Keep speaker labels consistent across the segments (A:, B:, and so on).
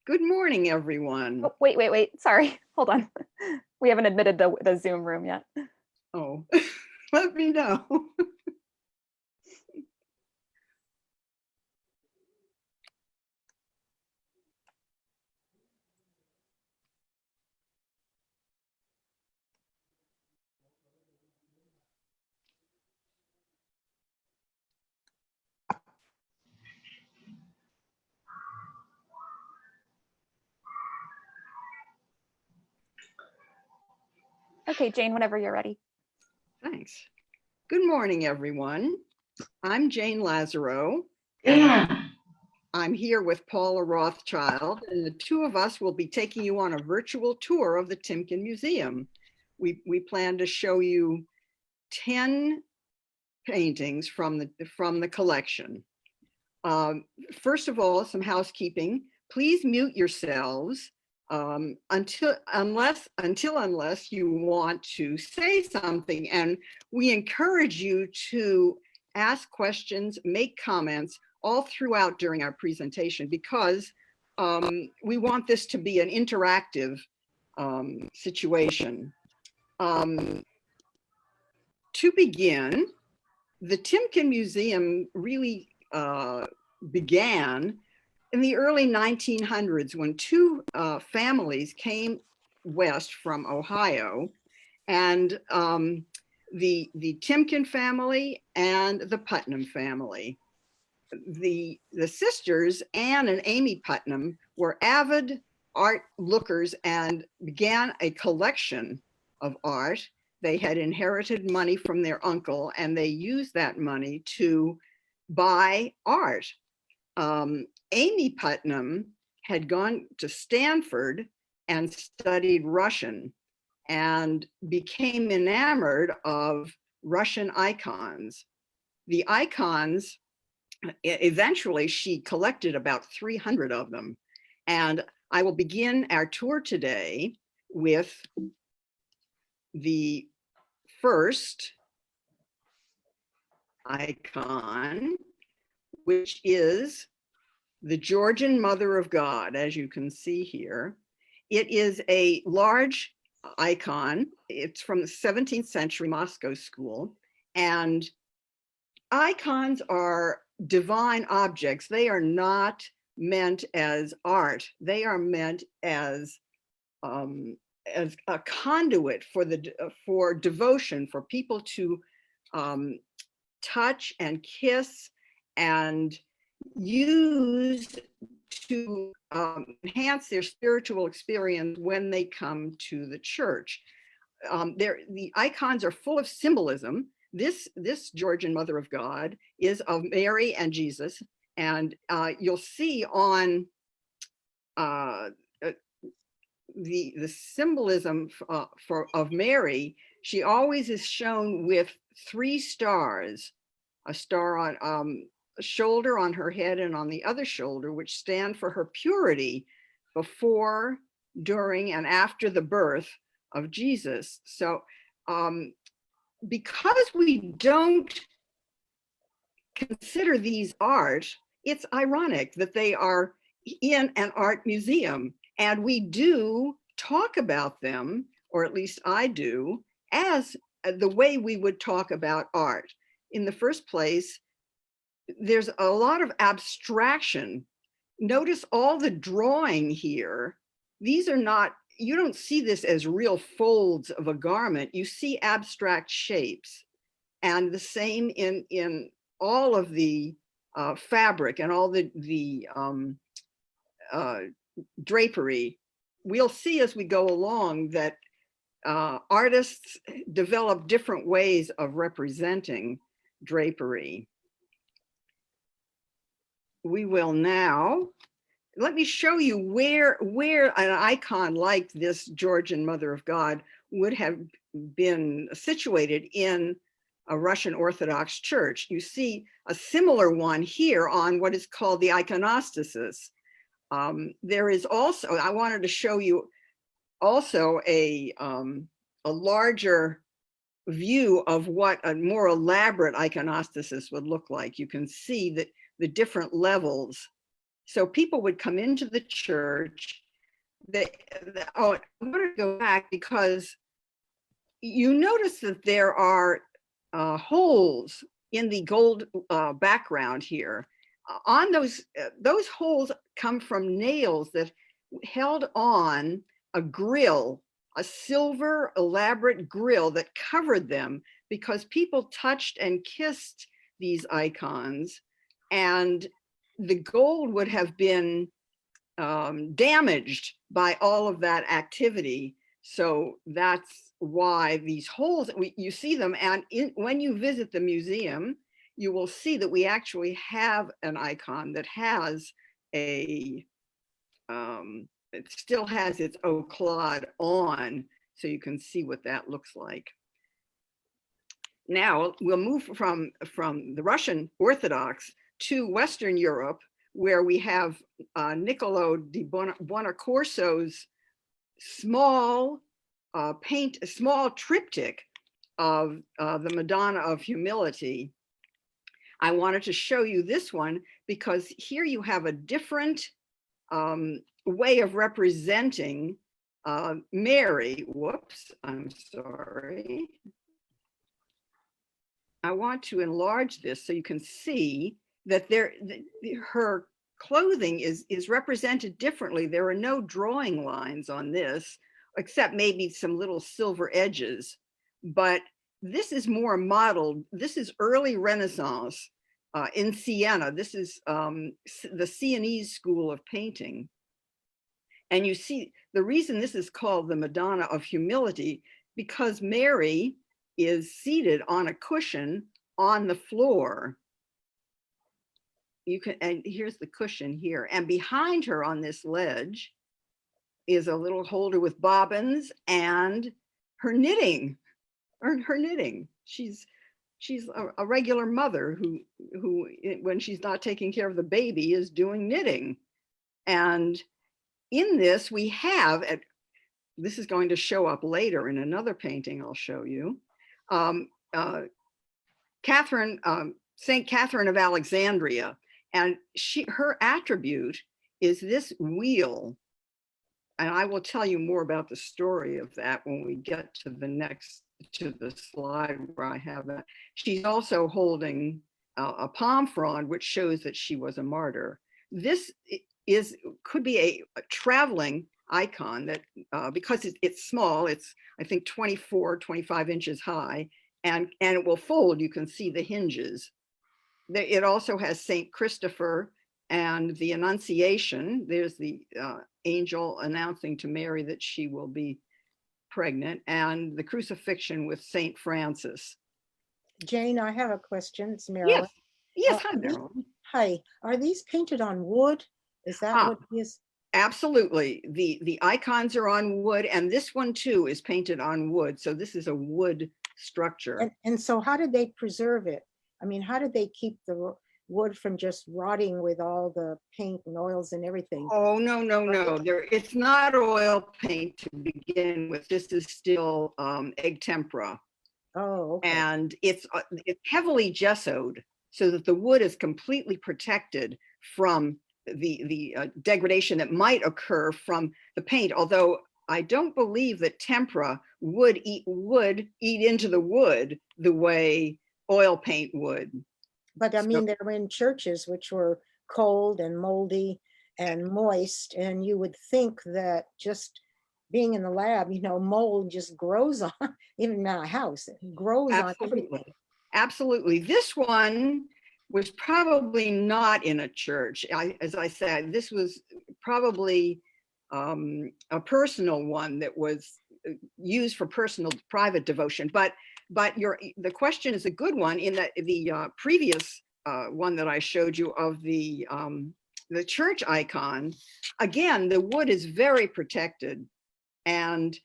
A: Good morning, everyone.
B: Oh, wait. Sorry. Hold on. We haven't admitted the Zoom room yet.
A: Oh, let me know.
B: Okay, Jane, whenever you're ready.
A: Thanks. Good morning, everyone. I'm Jane Lazaro, and
C: Yeah.
A: I'm here with Paula Rothschild, and the two of us will be taking you on a virtual tour of the Timken Museum. We plan to show you 10 paintings from the collection. First of all, some housekeeping. Please mute yourselves unless you want to say something, and we encourage you to ask questions, make comments all throughout during our presentation, because we want this to be an interactive situation. To begin, the Timken Museum really began in the early 1900s when two families came west from Ohio, and the Timken family and the Putnam family. The sisters, Anne and Amy Putnam, were avid art lookers and began a collection of art. They had inherited money from their uncle, and they used that money to buy art. Amy Putnam had gone to Stanford and studied Russian and became enamored of Russian icons. The icons, eventually she collected about 300 of them. And I will begin our tour today with the first icon, which is the Georgian Mother of God, as you can see here. It is a large icon. It's from the 17th century Moscow school. And icons are divine objects. They are not meant as art. They are meant as a conduit for devotion, for people to touch and kiss and use to enhance their spiritual experience when they come to the church. The icons are full of symbolism. This Georgian Mother of God is of Mary and Jesus, and you'll see on the symbolism of Mary. She always is shown with 3 stars, a star on a shoulder, on her head, and on the other shoulder, which stand for her purity before, during, and after the birth of Jesus. So because we don't consider these art, it's ironic that they are in an art museum, and we do talk about them, or at least I do, as the way we would talk about art. In the first place, there's a lot of abstraction. Notice all the drawing here. These are not, you don't see this as real folds of a garment. You see abstract shapes, and the same in all of the fabric and all the drapery. We'll see as we go along that artists develop different ways of representing drapery. We will now, let me show you where an icon like this Georgian Mother of God would have been situated in a Russian Orthodox church. You see a similar one here on what is called the iconostasis. There is also, I wanted to show you also a larger view of what a more elaborate iconostasis would look like. You can see that the different levels So people would come into the church. Oh, I'm going to go back because you notice that there are holes in the gold background here. On those holes come from nails that held on a grill, a silver elaborate grill that covered them because people touched and kissed these icons, and the gold would have been damaged by all of that activity. So that's why these holes, you see them, and when you visit the museum, you will see that we actually have an icon that has it still has its oclad on, so you can see what that looks like. Now we'll move from the Russian Orthodox to Western Europe, where we have Niccolo di Buonaccorso's small small triptych of the Madonna of Humility. I wanted to show you this one because here you have a different way of representing Mary. Whoops, I'm sorry. I want to enlarge this so you can see that her clothing is represented differently. There are no drawing lines on this, except maybe some little silver edges, but this is more modeled. This is early Renaissance in Siena. This is the Sienese school of painting. And you see, the reason this is called the Madonna of Humility, because Mary is seated on a cushion on the floor. You can, and here's the cushion here, and behind her on this ledge is a little holder with bobbins and her knitting, She's a regular mother who when she's not taking care of the baby is doing knitting. And in this we have, this is going to show up later in another painting I'll show you, Saint Catherine of Alexandria, and her attribute is this wheel. And I will tell you more about the story of that when we get to the slide where I have that. She's also holding a palm frond, which shows that she was a martyr. This could be a traveling icon that because it's small, it's I think 25 inches high, and it will fold. You can see the hinges. It also has Saint Christopher and the Annunciation. There's the angel announcing to Mary that she will be pregnant, and the crucifixion with Saint Francis.
C: Jane, I have a question. It's Marilyn.
A: Yes, hi, Marilyn.
C: Hi, are these painted on wood? Is that what it is?
A: Absolutely. The icons are on wood, and this one too is painted on wood. So this is a wood structure.
C: And so how did they preserve it? I mean, how did they keep the wood from just rotting with all the paint and oils and everything?
A: Oh, no. It's not oil paint to begin with. This is still egg tempera.
C: Oh, okay.
A: And it's heavily gessoed so that the wood is completely protected from the degradation that might occur from the paint. Although I don't believe that tempera would eat into the wood the way oil paint would.
C: But I mean, they were in churches which were cold and moldy and moist, and you would think that just being in the lab, mold just grows on, even in a house, it grows on everything.
A: Absolutely. This one was probably not in a church. As I said, this was probably a personal one that was used for personal private devotion. But the question is a good one. In the previous one that I showed you of the church icon, again, the wood is very protected, and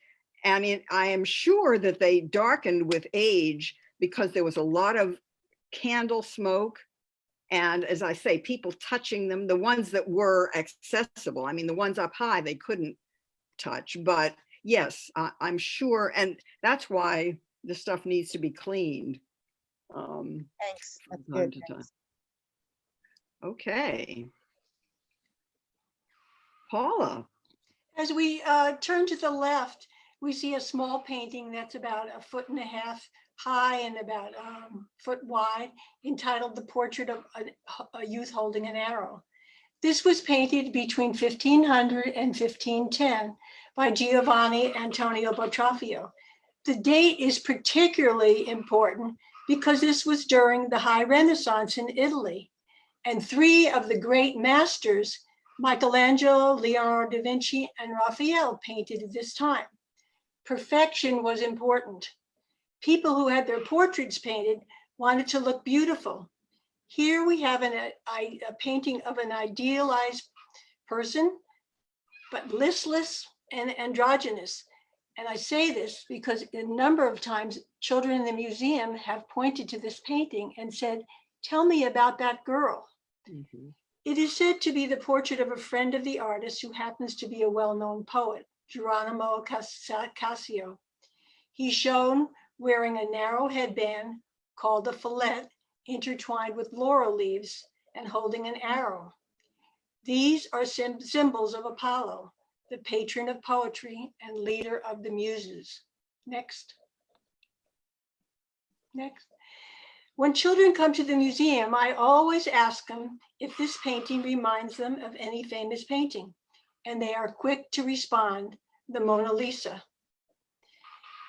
A: I am sure that they darkened with age because there was a lot of candle smoke. And as I say, people touching them, the ones that were accessible. I mean, the ones up high, they couldn't touch, but yes, I'm sure. And that's why the stuff needs to be cleaned.
C: Thanks. That's
A: Time
C: good.
A: to time. Okay. Paula.
D: As we turn to the left, we see a small painting that's about 1.5 feet high and about foot wide, entitled "The Portrait of a Youth Holding an Arrow." This was painted between 1500 and 1510 by Giovanni Antonio Botrafio. The date is particularly important because this was during the High Renaissance in Italy, and three of the great masters, Michelangelo, Leonardo da Vinci, and Raphael, painted at this time. Perfection was important. People who had their portraits painted wanted to look beautiful. Here we have a painting of an idealized person, but listless and androgynous. And I say this because a number of times children in the museum have pointed to this painting and said, "Tell me about that girl."
A: Mhm.
D: It is said to be the portrait of a friend of the artist who happens to be a well-known poet, Geronimo Cassio. He's shown wearing a narrow headband called a fillet, intertwined with laurel leaves, and holding an arrow. These are symbols of Apollo, the patron of poetry and leader of the muses. Next. Next. When children come to the museum, I always ask them if this painting reminds them of any famous painting, and they are quick to respond, the Mona Lisa.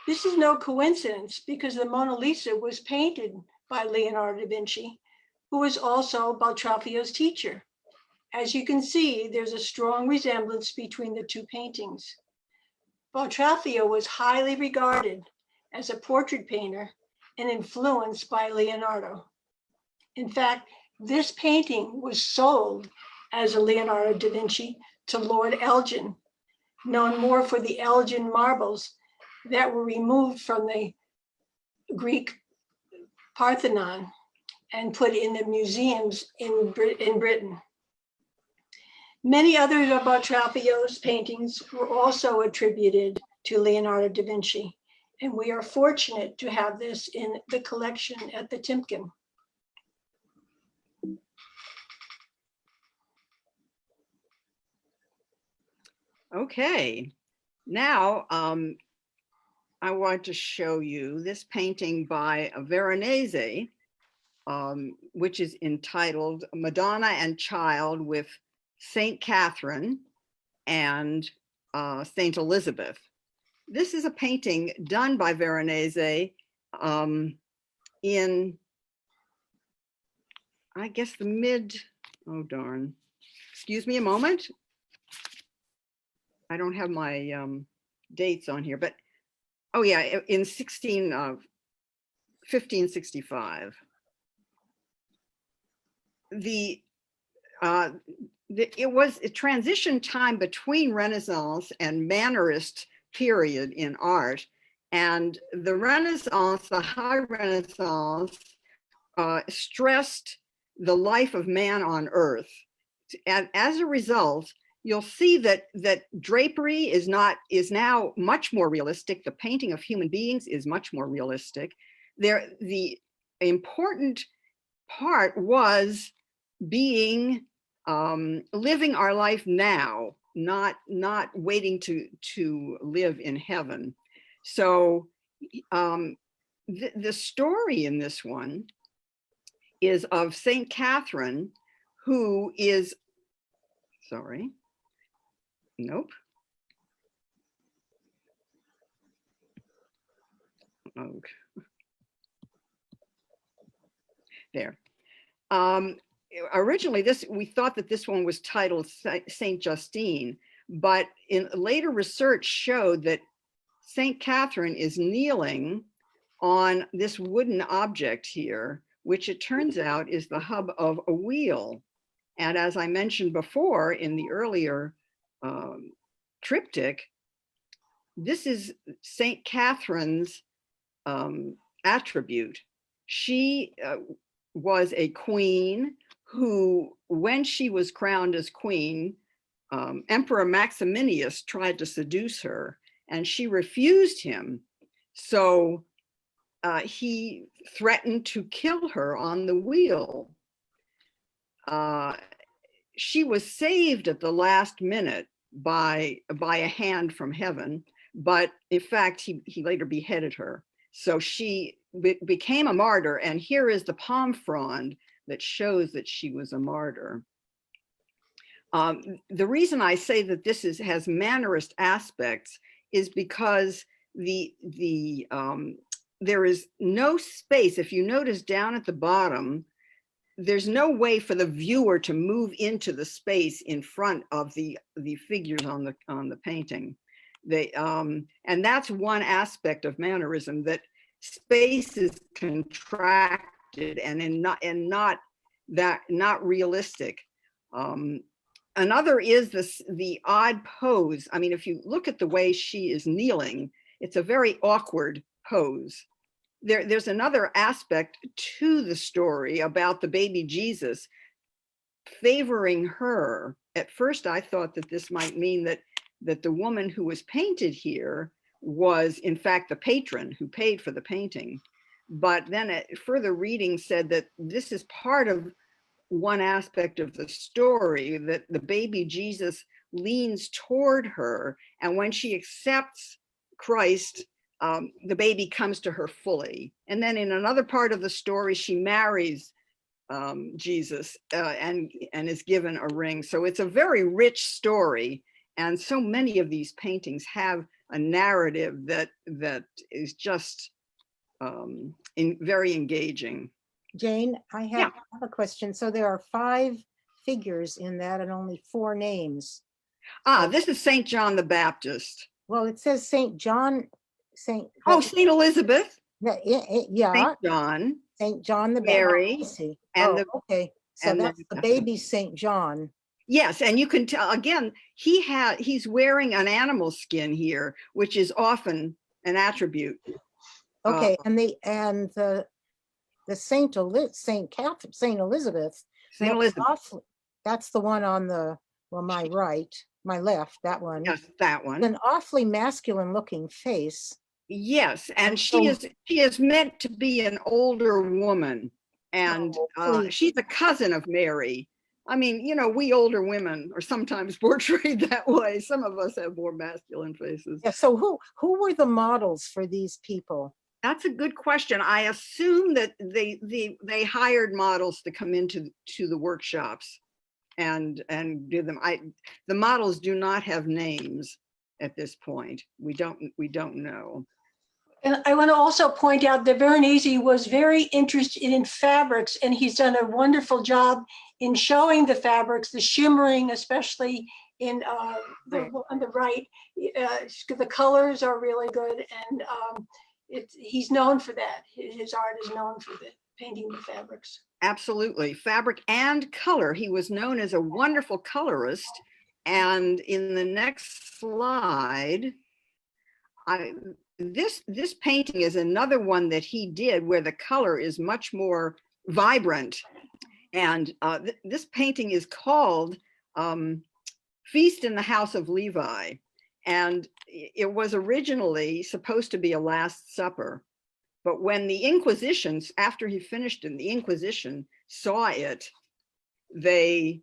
D: This is no coincidence because the Mona Lisa was painted by Leonardo da Vinci, who was also Botrafio's teacher. As you can see, there's a strong resemblance between the two paintings. Botrafio was highly regarded as a portrait painter and influenced by Leonardo. In fact, this painting was sold as a Leonardo da Vinci to Lord Elgin, known more for the Elgin marbles that were removed from the Greek Parthenon and put in the museums in Britain. Many other of Botrafio's paintings were also attributed to Leonardo da Vinci, and we are fortunate to have this in the collection at the Timken.
A: Okay, now I want to show you this painting by Veronese, which is entitled Madonna and Child with Saint Catherine and Saint Elizabeth. This is a painting done by Veronese in, I guess, the mid, oh darn, excuse me a moment. I don't have my dates on here, but oh yeah, in 1565. It was a transition time between Renaissance and Mannerist period in art. And the Renaissance, the High Renaissance, stressed the life of man on earth. And as a result, you'll see that drapery is now much more realistic. The painting of human beings is much more realistic. The important part was being living our life now, not waiting to live in heaven. So the story in this one is of Saint Catherine, who is, sorry, nope. Okay. There. Originally, we thought that this one was titled Saint Justine, but in later research showed that Saint Catherine is kneeling on this wooden object here, which it turns out is the hub of a wheel. And as I mentioned before in the earlier triptych, this is Saint Catherine's attribute. She was a queen who, when she was crowned as queen, Emperor Maximinius tried to seduce her and she refused him. So he threatened to kill her on the wheel. she was saved at the last minute by a hand from heaven, but in fact, he later beheaded her. So she became a martyr, and here is the palm frond that shows that she was a martyr. The reason I say that this has Mannerist aspects is because there is no space. If you notice down at the bottom, there's no way for the viewer to move into the space in front of the figures on the painting. And that's one aspect of Mannerism, that space is contracted and not realistic. Another is the odd pose. I mean, if you look at the way she is kneeling, it's a very awkward pose. There's another aspect to the story about the baby Jesus favoring her. At first, I thought that this might mean that the woman who was painted here was in fact the patron who paid for the painting. But then further reading said that this is part of one aspect of the story, that the baby Jesus leans toward her, and when she accepts Christ, the baby comes to her fully. And then in another part of the story, she marries Jesus and is given a ring. So it's a very rich story, and so many of these paintings have a narrative that is just very engaging.
C: Jane, I have a question. So there are 5 figures in that and only 4 names.
A: This is St. John the Baptist.
C: Well, it says St. John, St.
A: St. Elizabeth,
C: Yeah,
A: St. John,
C: St. John the
A: Mary,
C: Baptist. I see.
A: and
C: Okay. So
A: and
C: that's the baby St. John.
A: Yes, and you can tell again, he's wearing an animal skin here, which is often an attribute.
C: Okay, and the St. Elizabeth,
A: St. Elizabeth.
C: that's the one on my right, my left, that one.
A: Yes, that one.
C: An awfully masculine looking face.
A: Yes, and she is meant to be an older woman, and she's a cousin of Mary. I mean, you know, we older women are sometimes portrayed that way. Some of us have more masculine faces.
C: Yeah. So who were the models for these people?
A: That's a good question. I assume that they hired models to come into the workshops and do them. The models do not have names at this point. We don't know.
D: And I want to also point out that Veronese was very interested in fabrics, and he's done a wonderful job in showing the fabrics, the shimmering, especially on the right. The colors are really good, and he's known for that. His art is known for painting the fabrics. Absolutely,
A: fabric and color. He was known as a wonderful colorist. And in the next slide, this painting is another one that he did where the color is much more vibrant. And this painting is called Feast in the House of Levi. And it was originally supposed to be a Last Supper. But when the Inquisition, after he finished it, the Inquisition saw it, they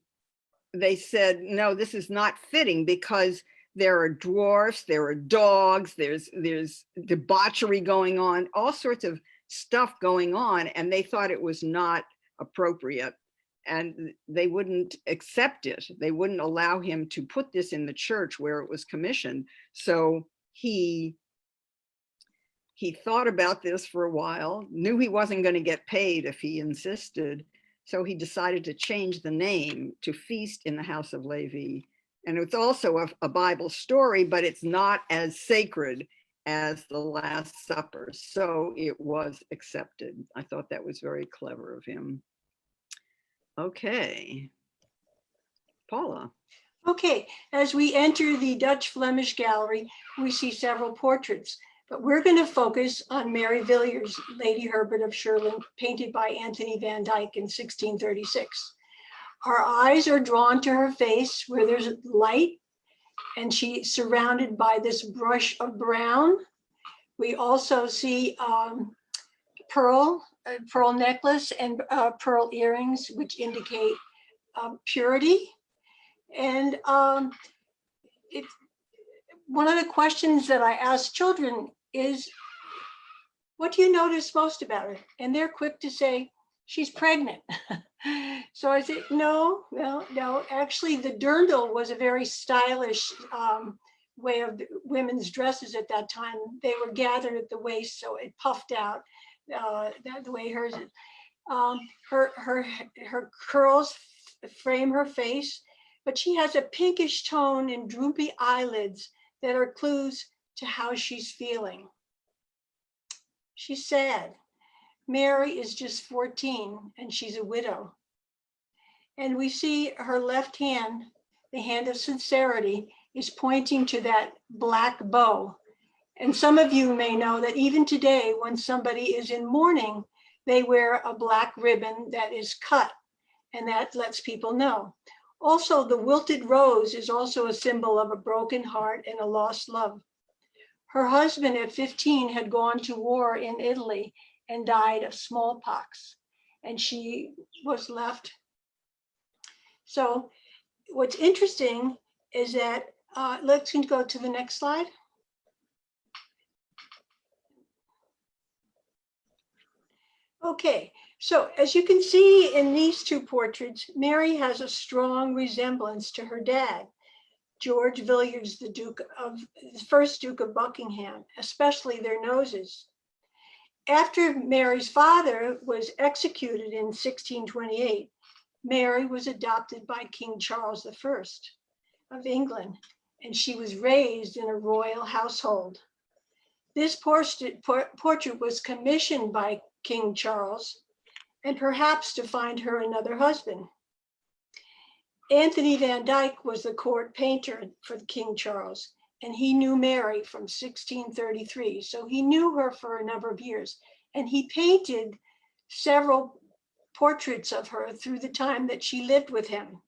A: said, no, this is not fitting because there are dwarfs, there are dogs, there's debauchery going on, all sorts of stuff going on, and they thought it was not appropriate, and they wouldn't accept it. They wouldn't allow him to put this in the church where it was commissioned. So he thought about this for a while, knew he wasn't going to get paid if he insisted, so he decided to change the name to Feast in the House of Levi. And it's also a Bible story, but it's not as sacred as the Last Supper. So it was accepted. I thought that was very clever of him. Okay. Paula.
D: Okay, as we enter the Dutch Flemish Gallery, we see several portraits, but we're going to focus on Mary Villiers, Lady Herbert of Sherlin, painted by Anthony van Dyck in 1636. Our eyes are drawn to her face where there's light, and she's surrounded by this brush of brown. We also see pearl necklace and pearl earrings, which indicate purity. And it, one of the questions that I ask children is, what do you notice most about her? And they're quick to say, she's pregnant. So I said, no. Actually, the dirndl was a very stylish way of women's dresses at that time. They were gathered at the waist, so it puffed out the way hers is. Her curls frame her face, but she has a pinkish tone and droopy eyelids that are clues to how she's feeling. She's sad. Mary is just 14 and she's a widow. And we see her left hand, the hand of sincerity, is pointing to that black bow. And some of you may know that even today, when somebody is in mourning, they wear a black ribbon that is cut, and that lets people know. Also, the wilted rose is also a symbol of a broken heart and a lost love. Her husband at 15 had gone to war in Italy and died of smallpox, and she was left. So what's interesting is that, let's go to the next slide. Okay, so as you can see in these two portraits, Mary has a strong resemblance to her dad, George Villiers, the first Duke of Buckingham, especially their noses. After Mary's father was executed in 1628, Mary was adopted by King Charles I of England, and she was raised in a royal household. This portrait was commissioned by King Charles, and perhaps to find her another husband. Anthony van Dyck was the court painter for King Charles, and he knew Mary from 1633. So he knew her for a number of years, and he painted several portraits of her through the time that she lived with him.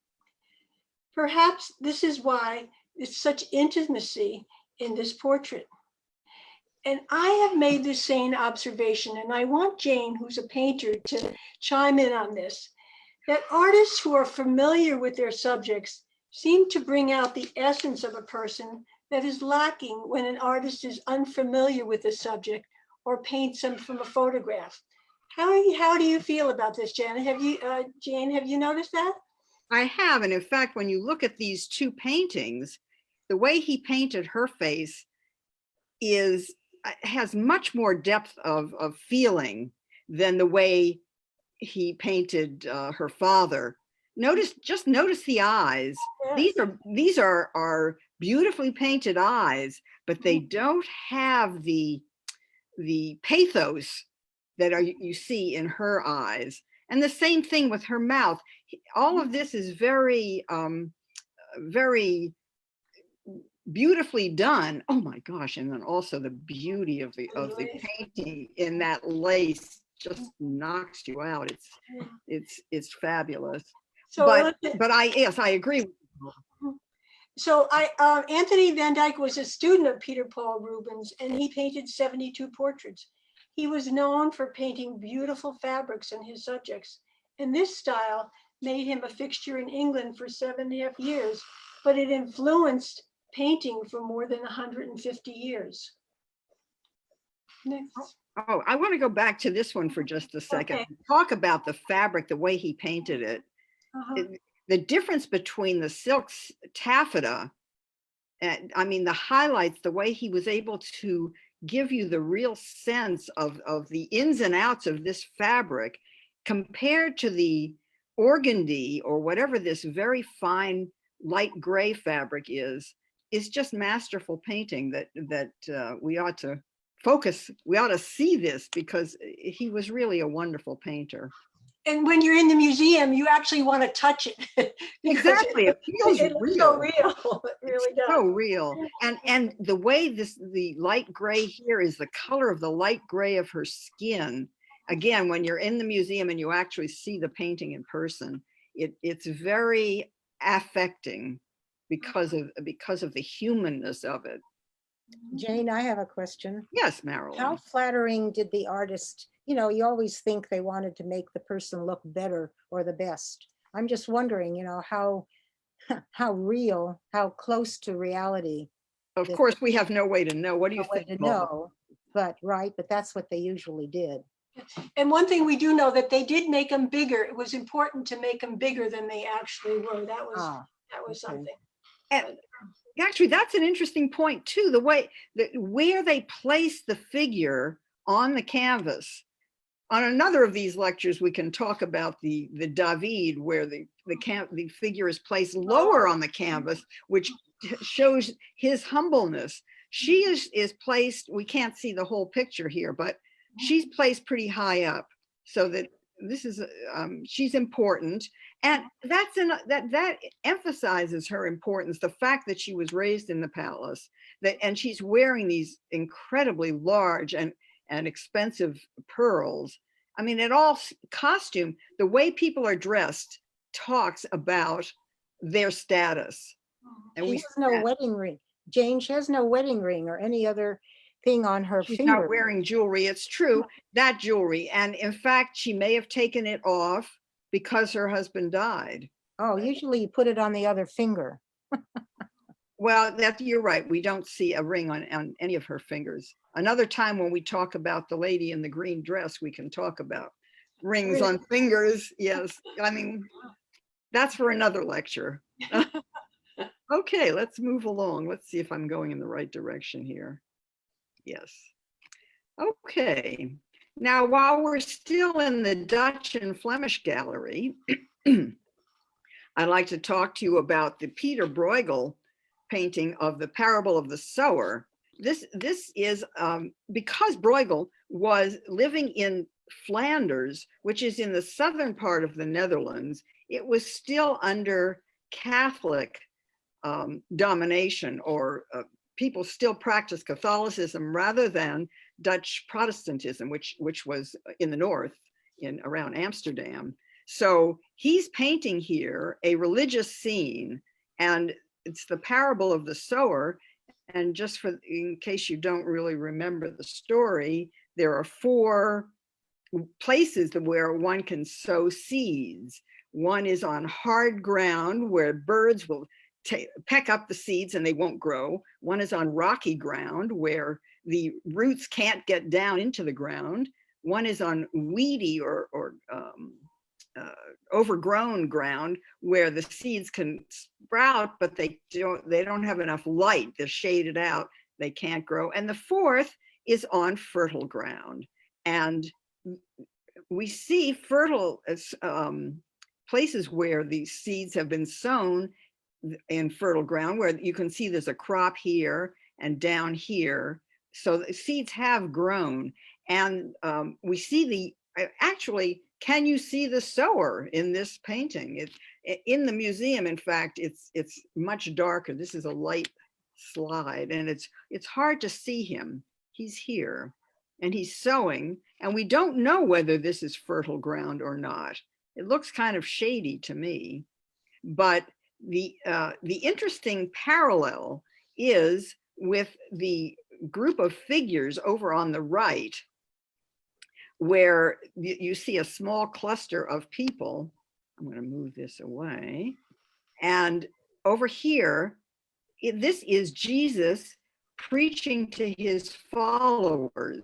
D: Perhaps this is why there's such intimacy in this portrait. And I have made the same observation, and I want Jane, who's a painter, to chime in on this, that artists who are familiar with their subjects seem to bring out the essence of a person that is lacking when an artist is unfamiliar with the subject or paints them from a photograph. How do you feel about this, Janet? Jane, have you noticed that?
A: I have, and in fact, when you look at these two paintings, the way he painted her face has much more depth of feeling than the way he painted her father. Just notice the eyes.
D: Yes.
A: These are beautifully painted eyes, but they don't have the pathos that you see in her eyes. And the same thing with her mouth. All of this is very, very beautifully done. Oh my gosh. And then also the beauty of the painting in that lace just knocks you out. It's fabulous.
D: So,
A: but I agree.
D: So Anthony van Dyck was a student of Peter Paul Rubens, and he painted 72 portraits. He was known for painting beautiful fabrics in his subjects, and this style made him a fixture in England for 7.5 years, but it influenced painting for more than 150 years. Next.
A: Oh, I want to go back to this one for just a second.
D: Okay.
A: Talk about the fabric, the way he painted it. The difference between the silks taffeta, and I mean the highlights, the way he was able to give you the real sense of the ins and outs of this fabric compared to the organdy or whatever this very fine light gray fabric is just masterful painting that we ought to focus. We ought to see this because he was really a wonderful painter.
D: And when you're in the museum, you actually want to touch it.
A: Exactly, it feels
D: it
A: real.
D: So real. It really does.
A: So real. And the way the light gray here is the color of the light gray of her skin. Again, when you're in the museum and you actually see the painting in person, it's very affecting because of the humanness of it.
C: Jane, I have a question.
A: Yes, Marilyn.
C: How flattering did the artist, you always think they wanted to make the person look better or the best. I'm just wondering, how how real, how close to reality.
A: Of
C: This-
A: course, we have no way to know. What do you
C: No way
A: think,
C: to
A: Paula?
C: know, but right, but that's what they usually did.
D: And one thing we do know that they did make them bigger. It was important to make them bigger than they actually were. That was
C: Ah, okay.
D: something.
A: And actually, that's an interesting point too. The way that where they place the figure on the canvas. On another of these lectures, we can talk about the David, where the figure is placed lower on the canvas, which shows his humbleness. She is placed. We can't see the whole picture here, but she's placed pretty high up, so that this is she's important, and that emphasizes her importance. The fact that she was raised in the palace, and she's wearing these incredibly large and expensive pearls. I mean, costume, the way people are dressed talks about their status. And
C: She
A: we
C: has no wedding ring. Jane, she has no wedding ring or any other thing on her
A: she's
C: finger.
A: not wearing jewelry. It's true, that jewelry. And in fact, she may have taken it off because her husband died.
C: Oh, usually you put it on the other finger.
A: Well, you're right. We don't see a ring on any of her fingers. Another time when we talk about the lady in the green dress, we can talk about rings on fingers. Yes. I mean, that's for another lecture. Okay, let's move along. Let's see if I'm going in the right direction here. Yes. Okay. Now, while we're still in the Dutch and Flemish gallery, I'd like to talk to you about the Peter Bruegel painting of the Parable of the Sower. This is because Bruegel was living in Flanders, which is in the southern part of the Netherlands. It was still under Catholic domination, or people still practiced Catholicism rather than Dutch Protestantism, which was in the north, around Amsterdam. So he's painting here a religious scene, and it's the parable of the sower. And just in case you don't really remember the story, there are 4 places where one can sow seeds. One is on hard ground where birds will peck up the seeds and they won't grow. One is on rocky ground where the roots can't get down into the ground. One is on weedy or overgrown ground where the seeds can sprout, but they don't have enough light. They're shaded out. They can't grow. And the 4th is on fertile ground. And we see fertile places where these seeds have been sown in fertile ground, where you can see there's a crop here and down here. So the seeds have grown. And we see actually, can you see the sower in this painting? In the museum, in fact, it's much darker. This is a light slide, and it's hard to see him. He's here, and he's sowing, and we don't know whether this is fertile ground or not. It looks kind of shady to me, but the interesting parallel is with the group of figures over on the right, where you see a small cluster of people. I'm going to move this away. And over here, this is Jesus preaching to his followers.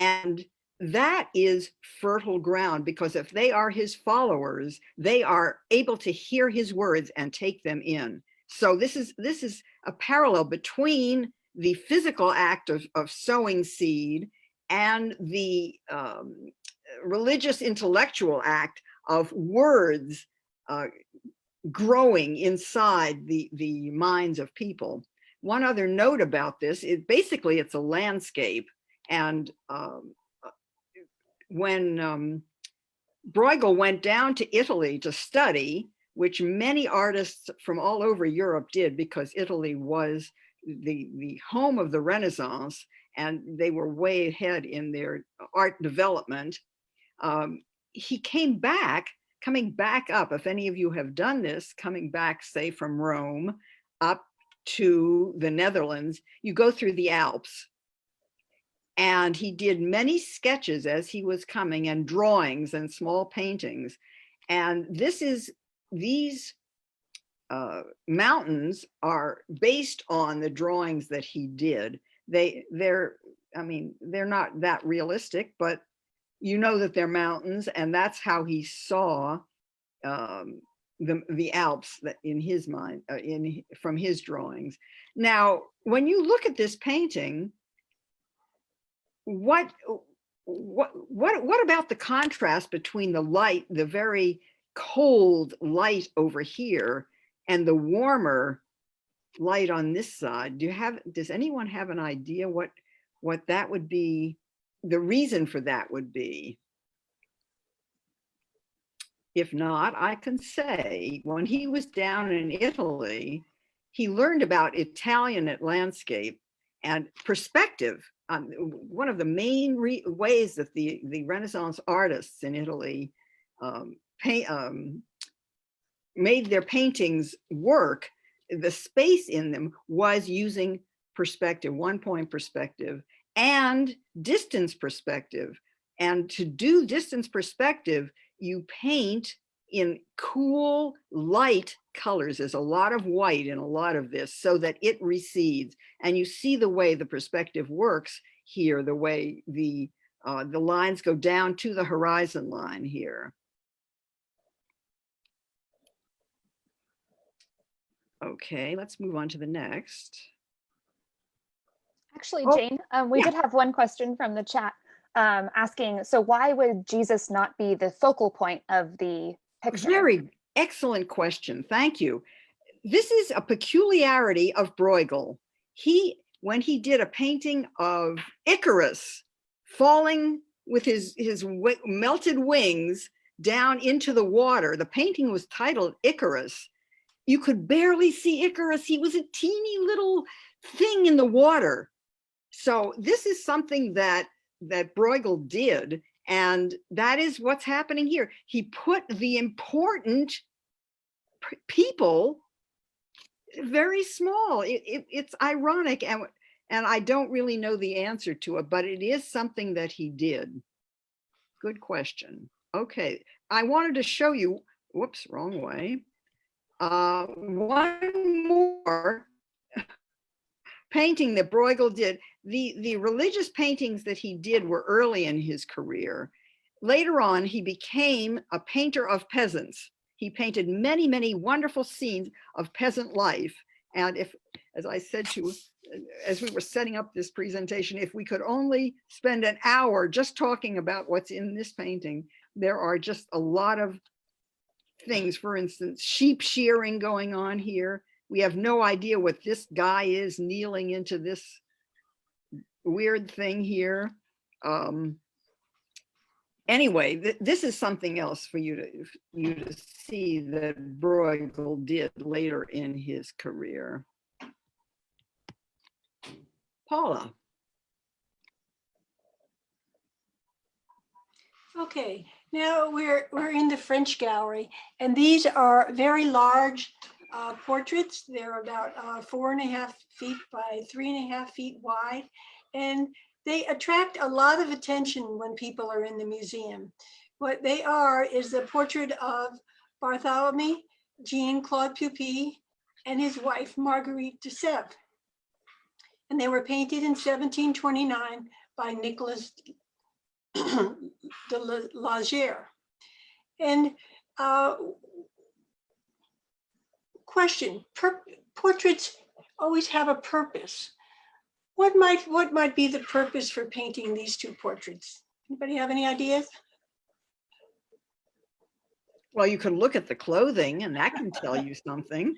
A: And that is fertile ground, because if they are his followers, they are able to hear his words and take them in. So this is a parallel between the physical act of sowing seed and the religious intellectual act of words growing inside the minds of people. One other note about this is basically it's a landscape. And when Bruegel went down to Italy to study, which many artists from all over Europe did, because Italy was the home of the Renaissance, and they were way ahead in their art development. He coming back up, if any of you have done this, coming back, say, from Rome up to the Netherlands, you go through the Alps. And he did many sketches as he was coming, and drawings and small paintings. And these mountains are based on the drawings that he did. I mean, they're not that realistic, but you know that they're mountains, and that's how he saw the Alps that in his mind, from his drawings. Now, when you look at this painting, what about the contrast between the light, the very cold light over here, and the warmer light on this side? Does anyone have an idea what that would be, the reason for that would be? If not, I can say when he was down in Italy, he learned about Italian landscape and perspective. One of the main ways that the Renaissance artists in Italy made their paintings work, the space in them was using perspective, 1-point perspective, and distance perspective. And to do distance perspective, you paint in cool, light colors. There's a lot of white in a lot of this so that it recedes. And you see the way the perspective works here, the way the lines go down to the horizon line here. Okay, let's move on to the next.
B: Actually,
A: Oh,
B: Jane, we
A: yeah.
B: did have one question from the chat asking, so why would Jesus not be the focal point of the picture?
A: Very excellent question. Thank you. This is a peculiarity of Bruegel. When he did a painting of Icarus falling with his melted wings down into the water, the painting was titled Icarus. You could barely see Icarus. He was a teeny little thing in the water. So this is something that Bruegel did, and that is what's happening here. He put the important people very small. It's ironic, and I don't really know the answer to it, but it is something that he did. Good question. Okay, I wanted to show you, whoops, wrong way. One more painting that Bruegel did. The religious paintings that he did were early in his career. Later on, he became a painter of peasants. He painted many, many wonderful scenes of peasant life. And as I said as we were setting up this presentation, if we could only spend an hour just talking about what's in this painting, there are just a lot of things. For instance, sheep shearing going on here. We have no idea what this guy is kneeling into this weird thing here. Anyway, this is something else for you to see that Bruegel did later in his career. Paula.
D: Okay, now we're in the French gallery, and these are very large portraits. They're about 4.5 feet by 3.5 feet wide, and they attract a lot of attention when people are in the museum. What they are is the portrait of Bartholomew Jean-Claude Puppy and his wife Marguerite de Sèvres, and they were painted in 1729 by Nicolas de Lagier. And question, portraits always have a purpose. What might be the purpose for painting these two portraits? Anybody have any ideas?
A: Well, you could look at the clothing and that can tell you something.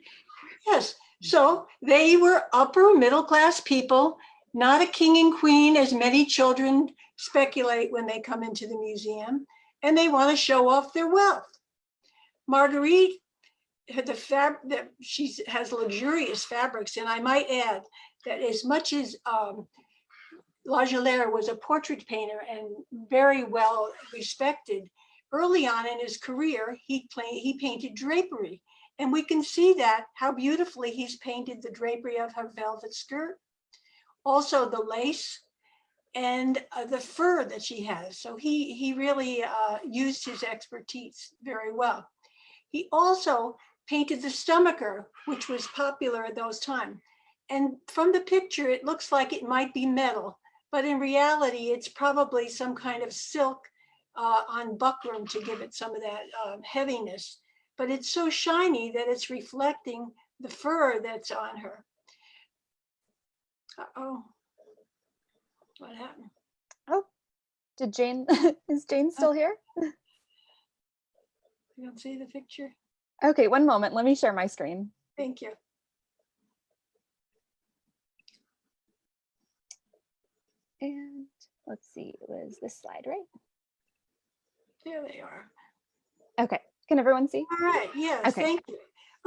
D: Yes, so they were upper middle class people, not a king and queen as many children speculate when they come into the museum, and they want to show off their wealth. Marguerite, she has luxurious fabrics, and I might add that as much as Lagier was a portrait painter and very well respected, early on in his career, he painted drapery. And we can see that, how beautifully he's painted the drapery of her velvet skirt, also the lace and the fur that she has. So he really used his expertise very well. He also painted the stomacher, which was popular at those times. And from the picture, it looks like it might be metal, but in reality, it's probably some kind of silk on buckram to give it some of that heaviness. But it's so shiny that it's reflecting the fur that's on her. Uh-oh, what happened?
B: Oh, did Jane, is Jane still here?
D: You don't see the picture?
B: Okay, one moment, let me share my screen.
D: Thank you.
B: And let's see, it was this slide, right?
D: There they are.
B: Okay, can everyone see?
D: All right, yes,
B: Okay.
D: thank you.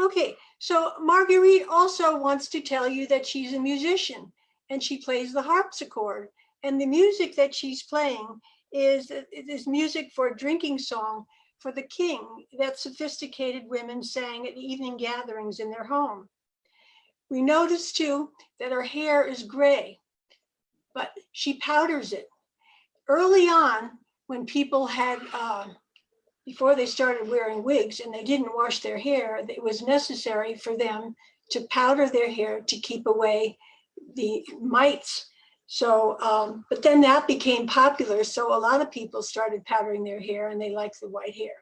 D: Okay, so Marguerite also wants to tell you that she's a musician and she plays the harpsichord. And the music that she's playing is music for a drinking song for the king that sophisticated women sang at evening gatherings in their home. We notice too that her hair is gray, but she powders it. Early on, when people had before they started wearing wigs and they didn't wash their hair, it was necessary for them to powder their hair to keep away the mites. So, but then that became popular. So a lot of people started powdering their hair and they liked the white hair.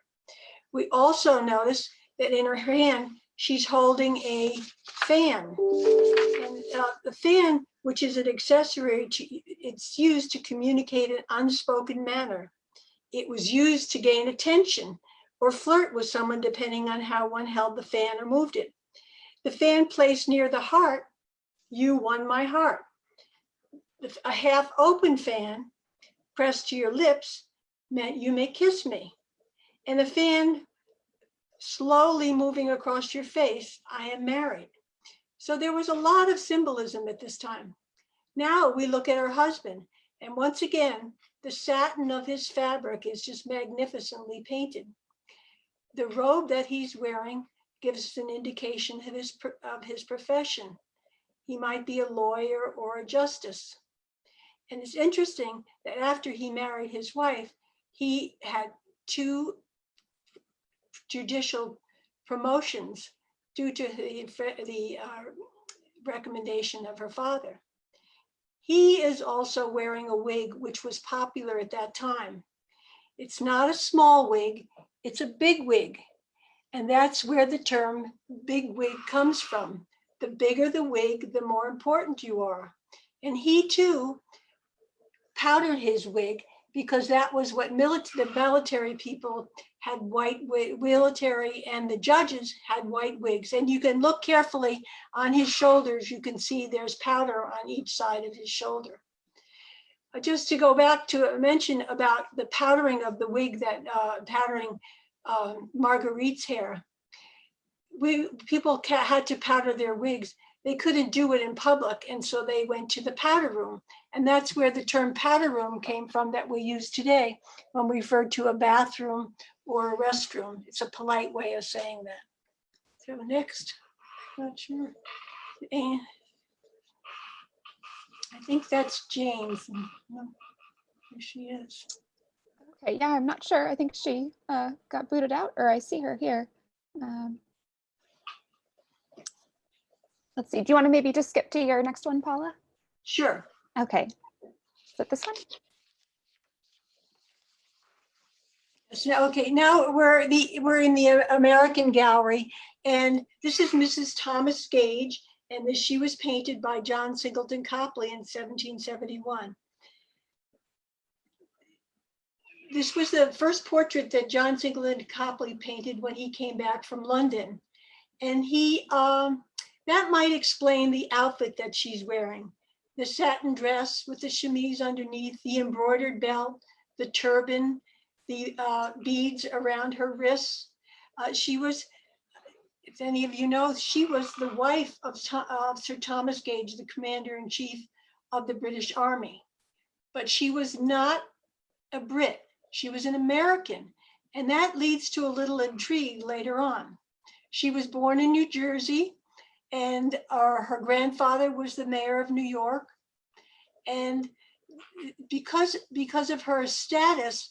D: We also notice that in her hand, she's holding a fan. And the fan, which is an accessory, it's used to communicate in unspoken manner. It was used to gain attention or flirt with someone depending on how one held the fan or moved it. The fan placed near the heart, you won my heart. A half open fan pressed to your lips meant you may kiss me. And a fan slowly moving across your face, I am married. So there was a lot of symbolism at this time. Now we look at her husband, and once again, the satin of his fabric is just magnificently painted. The robe that he's wearing gives us an indication of his profession. He might be a lawyer or a justice. And it's interesting that after he married his wife, he had 2 judicial promotions due to the recommendation of her father. He is also wearing a wig, which was popular at that time. It's not a small wig, it's a big wig. And that's where the term big wig comes from. The bigger the wig, the more important you are. And he too powdered his wig because that was what the military people had military, and the judges had white wigs. And you can look carefully on his shoulders, you can see there's powder on each side of his shoulder. Just to go back to mention about the powdering of the wig, that powdering Marguerite's hair. People had to powder their wigs. They couldn't do it in public, and so they went to the powder room. And that's where the term powder room came from that we use today when we refer to a bathroom or a restroom. It's a polite way of saying that. So next, not sure. And I think that's Jane's. No, here she is.
B: Okay, yeah, I'm not sure. I think she got booted out, or I see her here. Let's see, do you want to maybe just skip to your next one, Paula?
D: Sure.
B: Okay, is it this one?
D: So, okay, now we're in the American Gallery, and this is Mrs. Thomas Gage, and she was painted by John Singleton Copley in 1771. This was the first portrait that John Singleton Copley painted when he came back from London, and that might explain the outfit that she's wearing: the satin dress with the chemise underneath, the embroidered belt, the turban, the beads around her wrists. She was, if any of you know, she was the wife of Sir Thomas Gage, the commander-in-chief of the British Army. But she was not a Brit, she was an American. And that leads to a little intrigue later on. She was born in New Jersey, and her grandfather was the mayor of New York. And because of her status,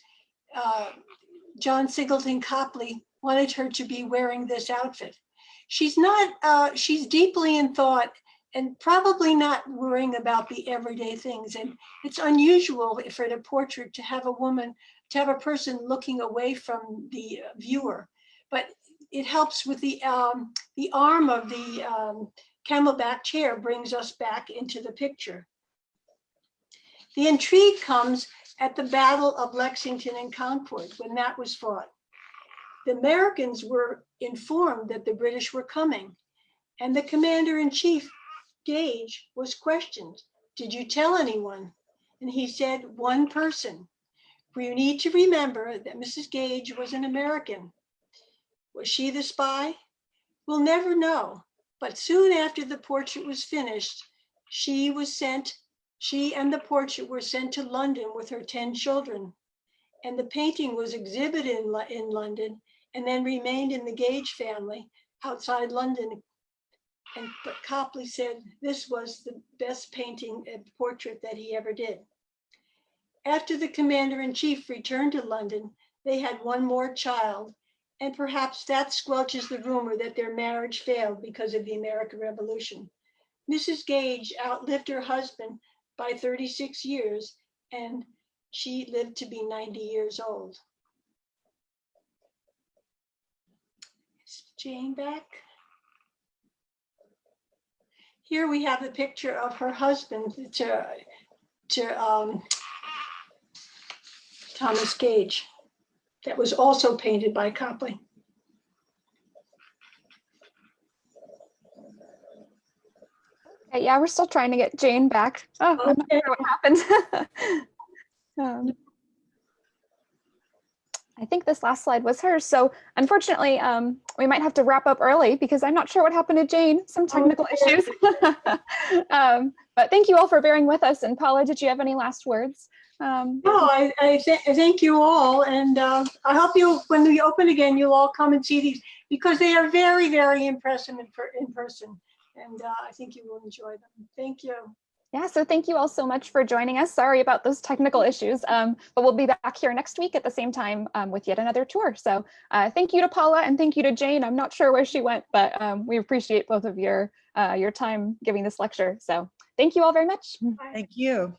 D: John Singleton Copley wanted her to be wearing this outfit. she's not, she's deeply in thought and probably not worrying about the everyday things. And it's unusual for a portrait to have a woman, to have a person looking away from the viewer. But it helps with the arm of the camelback chair brings us back into the picture. The intrigue comes at the Battle of Lexington and Concord when that was fought. The Americans were informed that the British were coming, and the commander-in-chief, Gage, was questioned. Did you tell anyone? And he said, one person. We need to remember that Mrs. Gage was an American. Was she the spy? We'll never know. But soon after the portrait was finished, she and the portrait were sent to London with her 10 children. And the painting was exhibited in London and then remained in the Gage family outside London. But Copley said this was the best painting and portrait that he ever did. After the commander-in-chief returned to London, they had one more child, and perhaps that squelches the rumor that their marriage failed because of the American Revolution. Mrs. Gage outlived her husband by 36 years, and she lived to be 90 years old. Is Jane back? Here we have the picture of her husband to Thomas Gage that was also painted by Copley.
B: Okay, yeah, we're still trying to get Jane back. Oh, I'm not sure what happened. I think this last slide was hers. So unfortunately, we might have to wrap up early because I'm not sure what happened to Jane, some technical issues. But thank you all for bearing with us. And Paula, did you have any last words?
D: No, I thank you all. And I hope you, when we open again, you'll all come and see these because they are very, very impressive in person. And I think you will enjoy them. Thank you.
B: Yeah, so thank you all so much for joining us. Sorry about those technical issues, but we'll be back here next week at the same time with yet another tour. So thank you to Paula and thank you to Jane. I'm not sure where she went, but we appreciate both of your time giving this lecture. So thank you all very much.
E: Thank you.